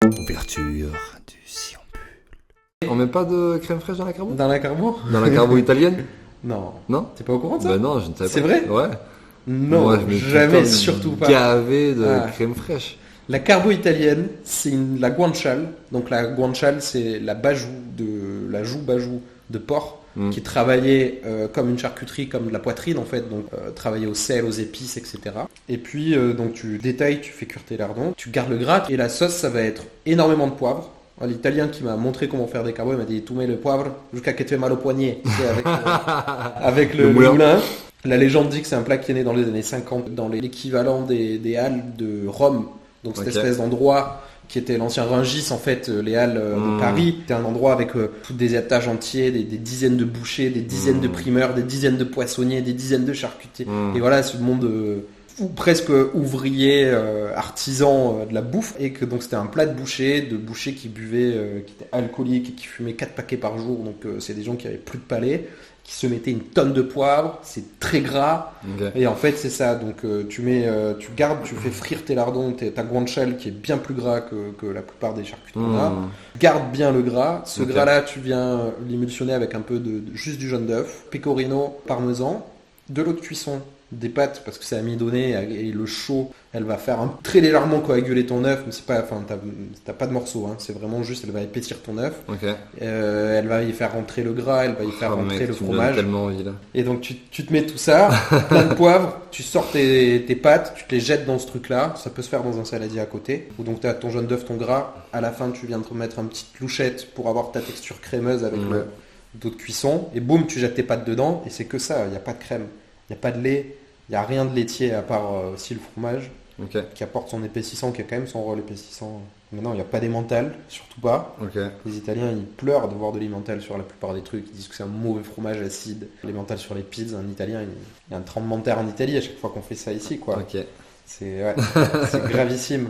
Ouverture du Siambule. On met pas de crème fraîche dans la carbo? Dans la carbo? Dans la carbo italienne? Non. Non? T'es pas au courant de ça? Bah non, je ne savais pas. C'est vrai? Ouais. Non, Moi, je mets tout le jamais, temps surtout pas. gavé de crème fraîche. La carbo italienne, c'est la guanciale. Donc la guanciale, c'est la joue bajou de porc qui est travaillée comme une charcuterie, comme de la poitrine en fait. Donc travaillée au sel, aux épices, etc. Et puis donc tu détailles, tu fais cuire tes lardons, tu gardes le gras et la sauce, ça va être énormément de poivre. L'Italien qui m'a montré comment faire des carbos, il m'a dit « Tu mets le poivre jusqu'à que tu aies mal au poignet ». Avec le moulin. La légende dit que c'est un plat qui est né dans les années 50, dans l'équivalent des halles de Rome. Donc cette espèce d'endroit qui était l'ancien Rungis, en fait, les halles de Paris. C'était un endroit avec tous des étages entiers, des dizaines de bouchers, des dizaines de primeurs, des dizaines de poissonniers, des dizaines de charcutiers. Et voilà, ce monde ou presque ouvrier, artisan de la bouffe. Et que donc c'était un plat de boucher qui buvaient, qui étaient alcooliques et qui fumaient 4 paquets par jour. Donc c'est des gens qui avaient plus de palais, qui se mettaient une tonne de poivre, c'est très gras. Okay. Et en fait c'est ça, donc tu fais frire tes lardons, ta guanciale qui est bien plus gras que la plupart des charcuteries qu'on a. Garde bien le gras, ce gras-là tu viens l'émulsionner avec un peu juste du jaune d'œuf, pecorino, parmesan, de l'eau de cuisson, des pâtes parce que c'est amidonné et le chaud elle va faire très légèrement coaguler ton œuf, mais c'est pas, enfin t'as pas de morceaux, hein, c'est vraiment juste elle va épaissir ton œuf. Elle va y faire rentrer le gras, elle va y faire rentrer le fromage. Tellement envie, là. Et donc tu te mets tout ça, plein de poivre, tu sors tes pâtes, tu te les jettes dans ce truc là, ça peut se faire dans un saladier à côté, ou donc tu as ton jaune d'œuf, ton gras, à la fin tu viens de te mettre une petite louchette pour avoir ta texture crémeuse avec l'eau de cuisson, et boum tu jettes tes pâtes dedans, et c'est que ça, il n'y a pas de crème, il n'y a pas de lait, il n'y a rien de laitier à part aussi le fromage qui apporte son épaississant, qui a quand même son rôle épaississant. Maintenant, il n'y a pas d'emmental, surtout pas. Les Italiens, ils pleurent de voir de l'emmental sur la plupart des trucs. Ils disent que c'est un mauvais fromage acide. L'emmental sur les pizzas, un Italien, il y a un tremblement de terre en Italie à chaque fois qu'on fait ça ici, quoi. C'est gravissime.